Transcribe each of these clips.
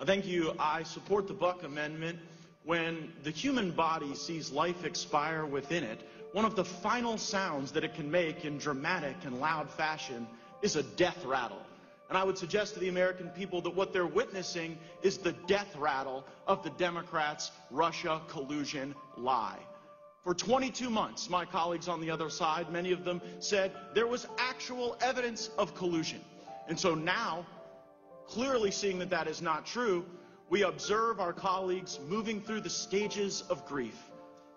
Thank you. I support the Buck Amendment. When the human body sees life expire within it, one of the final sounds that it can make in dramatic and loud fashion is a death rattle. And I would suggest to the American people that what they're witnessing is the death rattle of the Democrats' Russia collusion lie. For 22 months, my colleagues on the other side, many of them said there was actual evidence of collusion. And so now, clearly seeing that that is not true, we observe our colleagues moving through the stages of grief.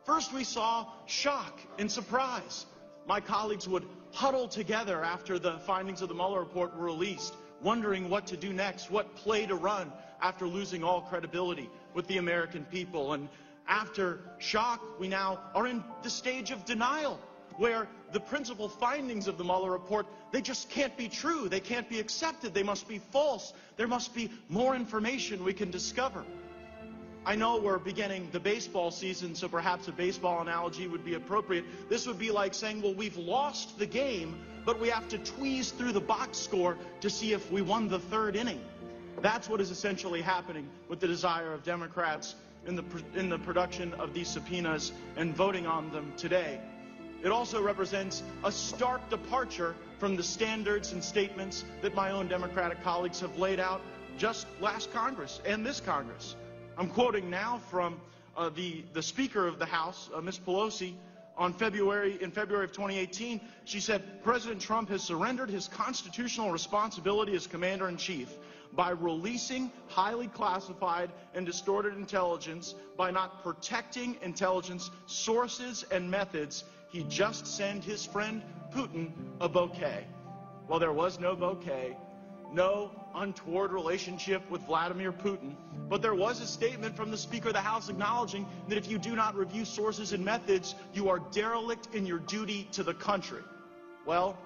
First, we saw shock and surprise. My colleagues would huddle together after the findings of the Mueller report were released, wondering what to do next, what play to run after losing all credibility with the American people. And after shock, we now are in the stage of denial, where the principal findings of the Mueller report, they just can't be true. They can't be accepted. They must be false. There must be more information we can discover. I know we're beginning the baseball season, so perhaps a baseball analogy would be appropriate. This would be like saying, well, we've lost the game, but we have to tweeze through the box score to see if we won the third inning. That's what is essentially happening with the desire of Democrats in the production of these subpoenas and voting on them today. It also represents a stark departure from the standards and statements that my own Democratic colleagues have laid out just last Congress and this Congress. I'm quoting now from the Speaker of the House, Ms. Pelosi, in February of 2018. She said, President Trump has surrendered his constitutional responsibility as Commander-in-Chief by releasing highly classified and distorted intelligence, by not protecting intelligence sources and methods. He just sent his friend Putin a bouquet. Well, there was no bouquet, no untoward relationship with Vladimir Putin, but there was a statement from the Speaker of the House acknowledging that if you do not review sources and methods, you are derelict in your duty to the country. Well,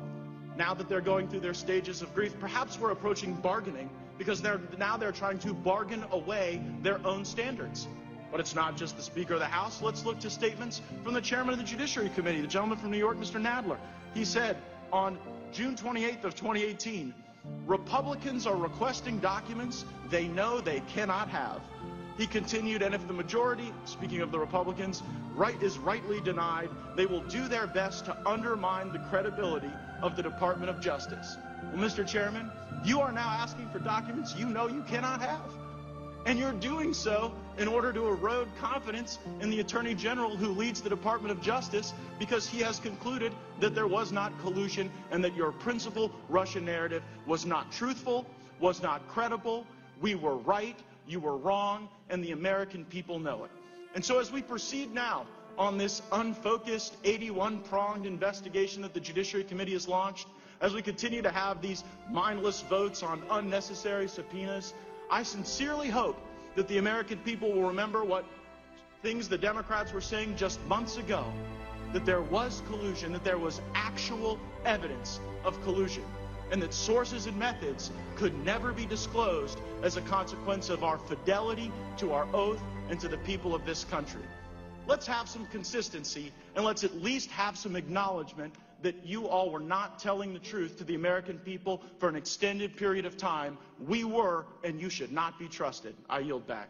now that they're going through their stages of grief, perhaps we're approaching bargaining, because they're trying to bargain away their own standards. But it's not just the Speaker of the House. Let's look to statements from the Chairman of the Judiciary Committee, the gentleman from New York, Mr. Nadler. He said on June 28th of 2018, Republicans are requesting documents they know they cannot have. He continued, and if the majority, speaking of the Republicans, is rightly denied, they will do their best to undermine the credibility of the Department of Justice. Well, Mr. Chairman, you are now asking for documents you know you cannot have. And you're doing so in order to erode confidence in the Attorney General who leads the Department of Justice, because he has concluded that there was not collusion and that your principal Russian narrative was not truthful, was not credible. We were right, you were wrong, and the American people know it. And so as we proceed now on this unfocused 81-pronged investigation that the Judiciary Committee has launched, as we continue to have these mindless votes on unnecessary subpoenas, I sincerely hope that the American people will remember what things the Democrats were saying just months ago, that there was collusion, that there was actual evidence of collusion, and that sources and methods could never be disclosed as a consequence of our fidelity to our oath and to the people of this country. Let's have some consistency, and let's at least have some acknowledgement that you all were not telling the truth to the American people for an extended period of time. We were, and you should not be trusted. I yield back.